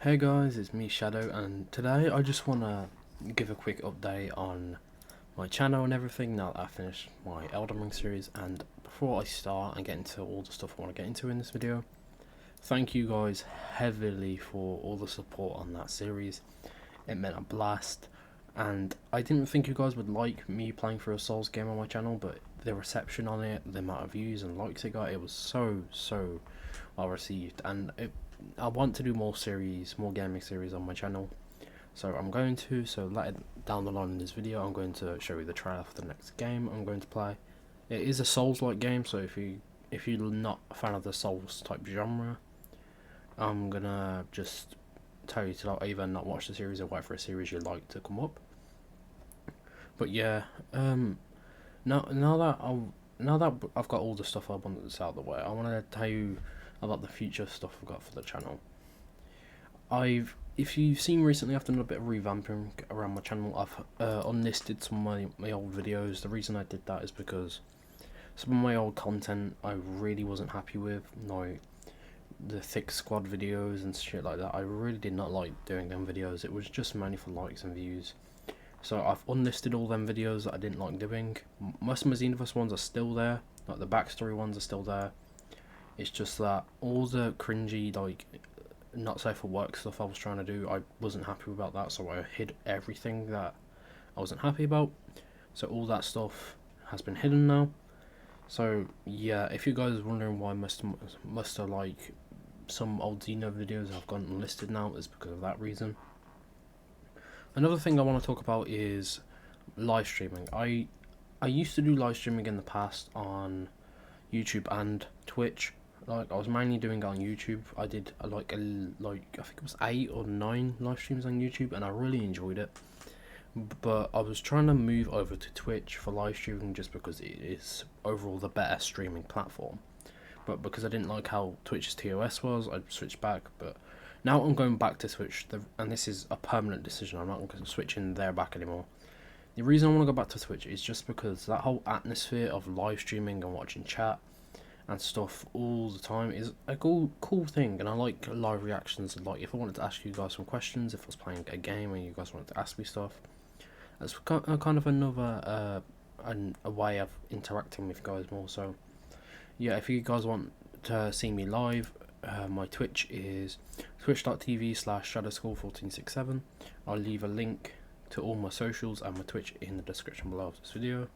Hey guys, it's me Shadow, and today I just want to give a quick update on my channel and everything now that I finished my Elden Ring series. And before I start and get into all the stuff I want to get into in this video, thank you guys heavily for all the support on that series. It meant a blast, and I didn't think you guys would like me playing through a Souls game on my channel, but the reception on it, the amount of views and likes it got, it was so well received, and I want to do more gaming series on my channel. So I'm going to, down the line in this video, I'm going to show you the trailer for the next game I'm going to play. It is a Souls-like game, so if you're not a fan of the Souls type genre, I'm gonna just tell you to either not watch the series or wait for a series you like to come up. But yeah, now that I've got all the stuff I wanted to say out of the way, I want to tell you about the future stuff I've got for the channel. If you've seen recently, I've done a bit of revamping around my channel. I've unlisted some of my old videos. The reason I did that is because some of my old content I really wasn't happy with, like the thick squad videos and shit like that. I really did not like doing them videos. It was just mainly for likes and views. So I've unlisted all them videos that I didn't like doing. Most of my Xenoverse ones are still there, like the backstory ones are still there. It's just that all the cringy, like, not safe for work stuff I was trying to do, I wasn't happy about that, so I hid everything that I wasn't happy about. So all that stuff has been hidden now. So yeah, if you guys are wondering why most of like some old Xeno videos have gone unlisted now, is because of that reason. Another thing I want to talk about is live streaming. I used to do live streaming in the past on YouTube and Twitch. Like, I was mainly doing it on YouTube. I did I think it was 8 or 9 live streams on YouTube, and I really enjoyed it. But I was trying to move over to Twitch for live streaming just because it is overall the better streaming platform. But because I didn't like how Twitch's TOS was, I switched back. But now I'm going back to Twitch, and this is a permanent decision. I'm not going to switch in there back anymore. The reason I want to go back to Twitch is just because that whole atmosphere of live streaming and watching chat and stuff all the time is a cool thing, and I like live reactions. Like, if I wanted to ask you guys some questions, if I was playing a game and you guys wanted to ask me stuff, that's kind of another a way of interacting with you guys more. So yeah, if you guys want to see me live, my Twitch is twitch.tv/shadowschool1467. I'll leave a link to all my socials and my Twitch in the description below of this video.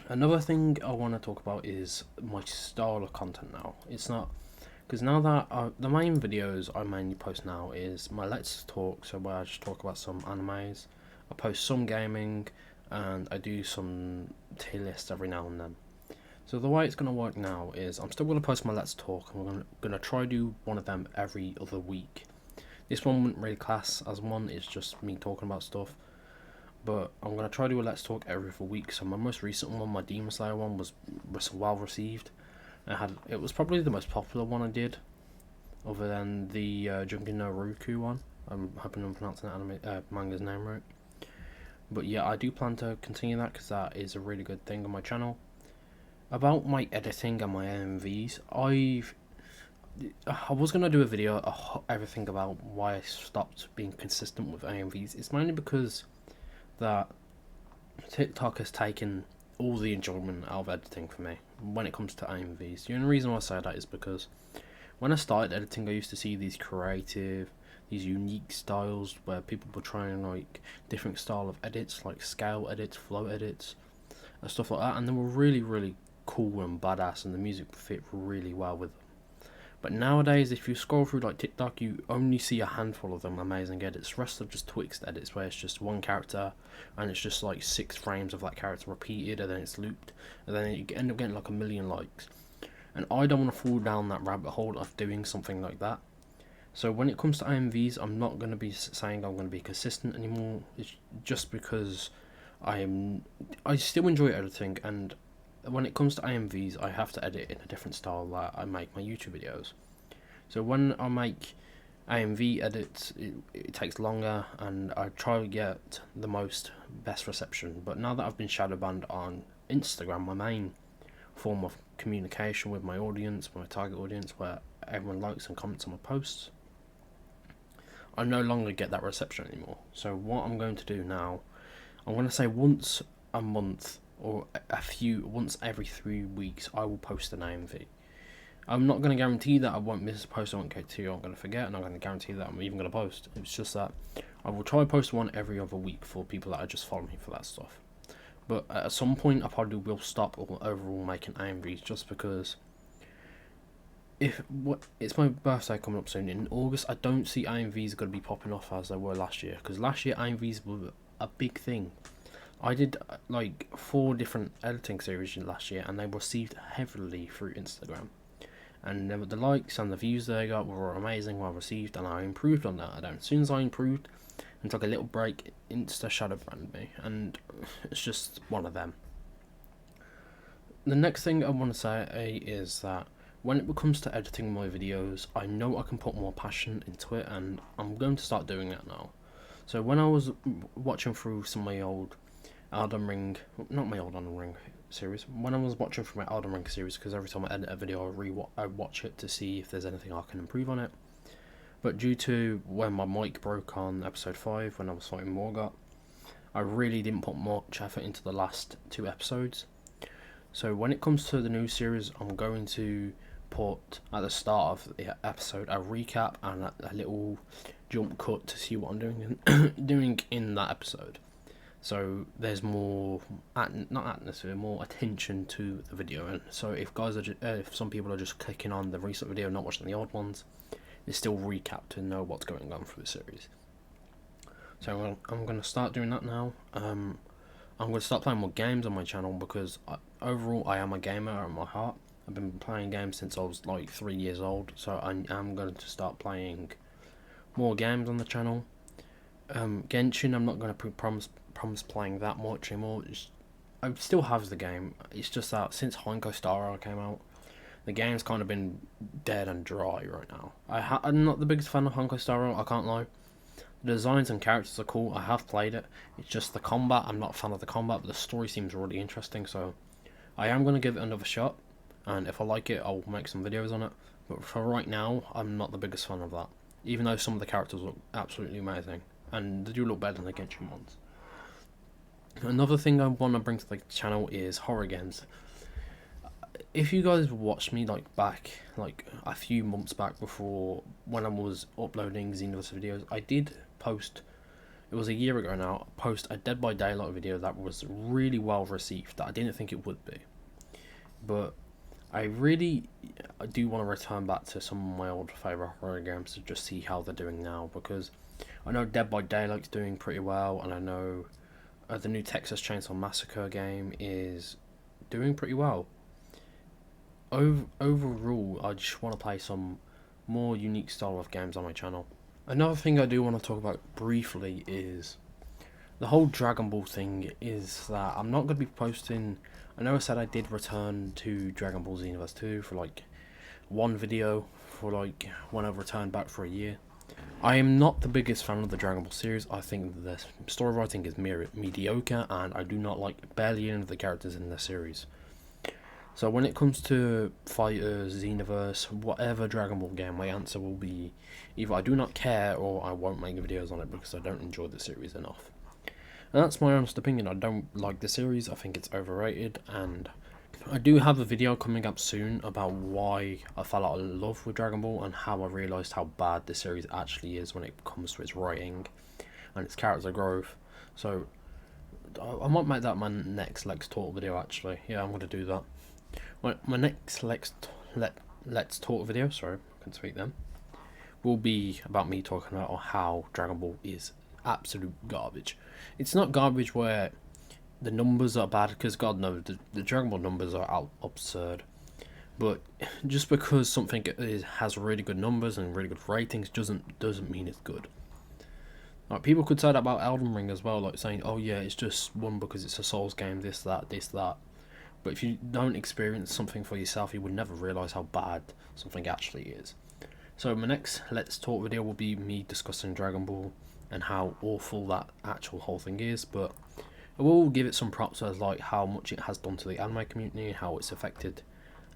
Another thing I want to talk about is my style of content now. It's not, because now that the main videos I mainly post now is my Let's Talk, so where I just talk about some animes. I post some gaming, and I do some tier lists every now and then. So the way it's going to work now is I'm still going to post my Let's Talk, and we're going to try do one of them every other week. This one wouldn't really class as one, it's just me talking about stuff. But I'm going to try to do a Let's Talk every other week. So my most recent one, my Demon Slayer one, was well received. It was probably the most popular one I did, other than the Junkin no Roku one. I'm hoping I'm pronouncing that manga's name right. But yeah, I do plan to continue that because that is a really good thing on my channel. About my editing and my AMVs, I was gonna do a video everything about why I stopped being consistent with AMVs. It's mainly because that TikTok has taken all the enjoyment out of editing for me when it comes to AMVs. The only reason why I say that is because when I started editing, I used to see these creative, these unique styles where people were trying like different style of edits, like scale edits, flow edits, and stuff like that, and they were really cool and badass, and the music fit really well with them. But nowadays, if you scroll through like TikTok, you only see a handful of them amazing edits. The rest are just twixt edits, where it's just one character, and it's just like 6 frames of that character repeated, and then it's looped, and then you end up getting like 1,000,000 likes. And I don't want to fall down that rabbit hole of doing something like that. So when it comes to AMVs, I'm not going to be saying I'm going to be consistent anymore. It's just because I still enjoy editing, and when it comes to AMVs, I have to edit in a different style that I make my YouTube videos. So when I make AMV edits, it takes longer, and I try to get the best reception. But now that I've been shadow banned on Instagram, my main form of communication with my audience, my target audience, where everyone likes and comments on my posts, I no longer get that reception anymore. So what I'm going to do now, I'm going to say once a month or once every 3 weeks, I will post an AMV. I'm not going to guarantee that I won't miss a post, I won't get to, I'm going to forget, and I'm going to guarantee that I'm even going to post. It's just that I will try to post one every other week for people that are just following me for that stuff. But at some point, I probably will stop overall making AMVs, just because it's my birthday coming up soon in August. I don't see AMVs going to be popping off as they were last year, because last year AMVs were a big thing. I did like 4 different editing series last year, and they were received heavily through Instagram. And the likes and the views they got were amazing, well received, and I improved on that. And as soon as I improved and took a little break, Insta shadow banned me, and it's just one of them. The next thing I want to say is that when it comes to editing my videos, I know I can put more passion into it, and I'm going to start doing that now. So when I was watching through some of my old Elden Ring, not my old Elden Ring series, when I was watching through my Elden Ring series, because every time I edit a video I watch it to see if there's anything I can improve on it. But due to when my mic broke on episode 5 when I was fighting Morgott, I really didn't put much effort into the last 2 episodes. So when it comes to the new series, I'm going to put at the start of the episode a recap and a little jump cut to see what I'm doing in that episode. So there's more, not atmosphere, more attention to the video. And so if if some people are just clicking on the recent video, not watching the old ones, they still recap to know what's going on for the series. So I'm going to start doing that now. I'm going to start playing more games on my channel, because overall I am a gamer at my heart. I've been playing games since I was like 3 years old, so I am going to start playing more games on the channel. Genshin, I'm not going to promise playing that much anymore. I still have the game. It's just that since Honkai Star Rail came out, the game's kind of been dead and dry right now. I'm not the biggest fan of Honkai Star Rail, I can't lie. The designs and characters are cool, I have played it. It's just the combat, I'm not a fan of the combat, but the story seems really interesting, so I am going to give it another shot, and if I like it, I'll make some videos on it. But for right now, I'm not the biggest fan of that, even though some of the characters look absolutely amazing, and they do look better than the Genshin ones. Another thing I want to bring to the channel is horror games. If you guys watched me back a few months back, before when I was uploading Xenoverse videos, I did post, it was a year ago now, post a Dead by Daylight video that was really well received, that I didn't think it would be. But I do want to return back to some of my old favourite horror games to just see how they're doing now, because I know Dead by Daylight's doing pretty well, and I know the new Texas Chainsaw Massacre game is doing pretty well. Overall, I just want to play some more unique style of games on my channel. Another thing I do want to talk about briefly is the whole Dragon Ball thing. Is that I'm not going to be posting. I know I said I did return to Dragon Ball Xenoverse 2 for one video for when I returned back for a year. I am not the biggest fan of the Dragon Ball series. I think the story writing is mediocre, and I do not like barely any of the characters in the series. So when it comes to Fighters, Xenoverse, whatever Dragon Ball game, my answer will be either I do not care or I won't make videos on it because I don't enjoy the series enough. And that's my honest opinion. I don't like the series. I think it's overrated, and I do have a video coming up soon about why I fell out of love with Dragon Ball and how I realised how bad the series actually is when it comes to its writing and its character growth. So I might make that my next Let's Talk video actually. Yeah, I'm going to do that. My next Let's Talk video, sorry, I couldn't speak then, will be about me talking about how Dragon Ball is absolute garbage. It's not garbage where the numbers are bad, because God knows the Dragon Ball numbers are absurd. But just because something has really good numbers and really good ratings doesn't mean it's good. People could say that about Elden Ring as well, saying, oh yeah, it's just one because it's a Souls game, this, that. But if you don't experience something for yourself, you would never realise how bad something actually is. So my next Let's Talk video will be me discussing Dragon Ball and how awful that actual whole thing is, but I will give it some props as how much it has done to the anime community and how it's affected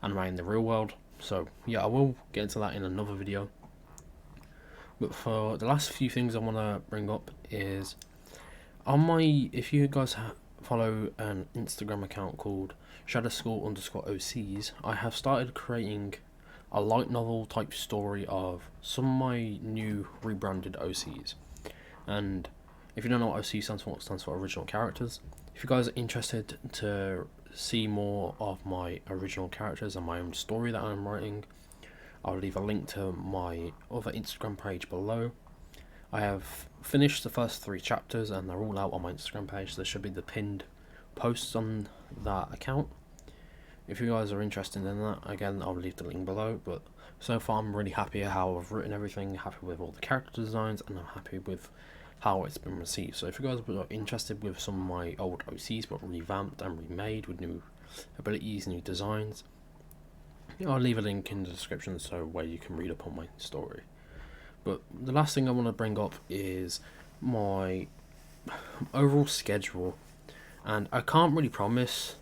anime in the real world. So yeah, I will get into that in another video. But for the last few things I want to bring up is if you guys follow an Instagram account called shadowschool_OCs, I have started creating a light novel type story of some of my new rebranded OCs. And if you don't know what OC stands for, it stands for original characters. If you guys are interested to see more of my original characters and my own story that I'm writing, I'll leave a link to my other Instagram page below. I have finished the first 3 chapters and they're all out on my Instagram page. There should be the pinned posts on that account. If you guys are interested in that, again, I'll leave the link below. But so far I'm really happy how I've written everything, happy with all the character designs, and I'm happy with how it's been received. So if you guys are interested with some of my old OCs but revamped and remade with new abilities, new designs, I'll leave a link in the description so where you can read up on my story. But the last thing I want to bring up is my overall schedule, and I can't really promise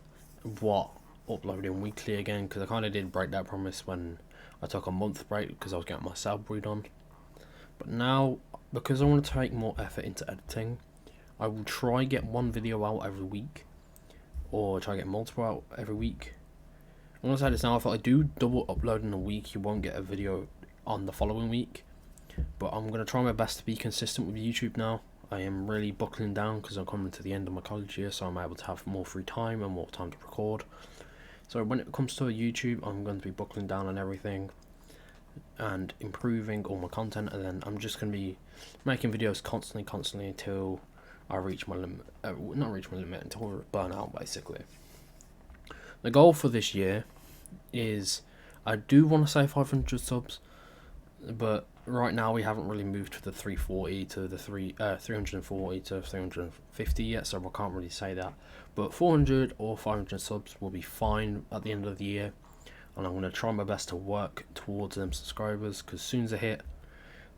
what uploading weekly again, because I kind of did break that promise when I took a month break because I was getting my cell breed on. But now, because I want to take more effort into editing, I will try get one video out every week, or try get multiple out every week. I'm gonna say this now: if I do double upload in a week, you won't get a video on the following week. But I'm gonna try my best to be consistent with YouTube now. I am really buckling down because I'm coming to the end of my college year, so I'm able to have more free time and more time to record. So when it comes to YouTube, I'm going to be buckling down on everything and improving all my content, and then I'm just going to be making videos constantly until I reach my limit, not reach my limit, until I burn out basically. The goal for this year is, I do want to say 500 subs, but right now we haven't really moved to the 340 to the 340 to 350 yet, so I can't really say that. But 400 or 500 subs will be fine at the end of the year, and I'm going to try my best to work towards them subscribers, because as soon as I hit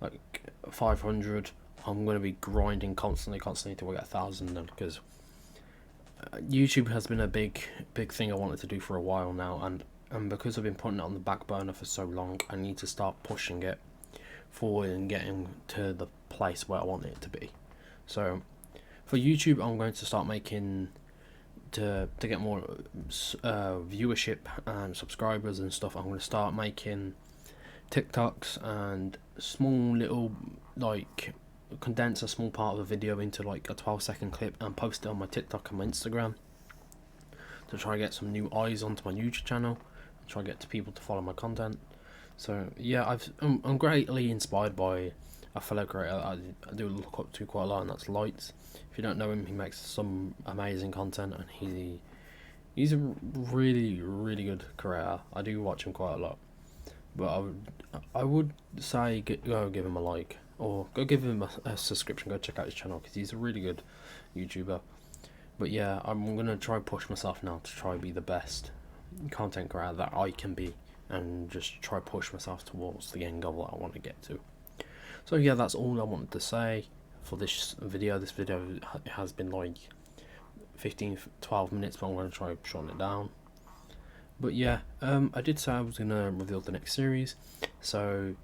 like 500, I'm going to be grinding constantly till I get 1,000 then, because YouTube has been a big thing I wanted to do for a while now, and because I've been putting it on the back burner for so long, I need to start pushing it forward and getting to the place where I want it to be. So for YouTube, I'm going to start making, to get more viewership and subscribers and stuff, I'm going to start making TikToks and small little, like, condense a small part of a video into like a 12-second clip and post it on my TikTok and my Instagram to try to get some new eyes onto my YouTube channel and try to get people to follow my content. So yeah, I'm greatly inspired by a fellow creator I do look up to quite a lot, and that's Lights. If you don't know him, he makes some amazing content, and he's a really good creator. I do watch him quite a lot, but I would say go give him a like, or go give him a subscription. Go check out his channel because he's a really good YouTuber. But yeah, I'm gonna try push myself now to try be the best content creator that I can be, and just try push myself towards the end goal that I want to get to. So yeah, that's all I wanted to say for this video. This video has been like 15-12 minutes, but I'm going to try shorten it down. But yeah, I did say I was going to reveal the next series, so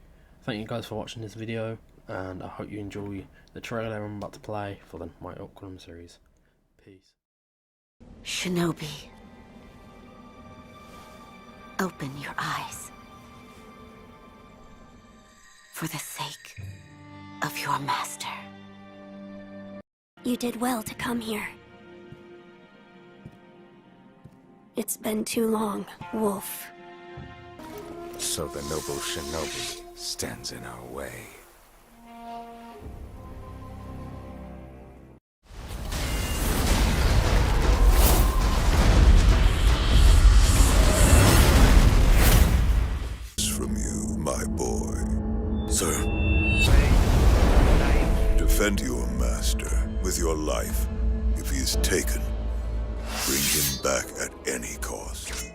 thank you guys for watching this video, and I hope you enjoy the trailer I'm about to play for my upcoming series. Peace. Shinobi, open your eyes. For the sake of your master. You did well to come here. It's been too long, Wolf. So the noble Shinobi stands in our way. From you, my boy. Sir. Defend your master with your life. If he is taken, bring him back at any cost.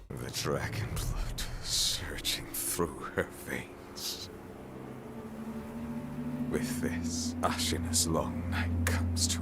The dragon blood surging through her veins. With this, Ashina's long night comes to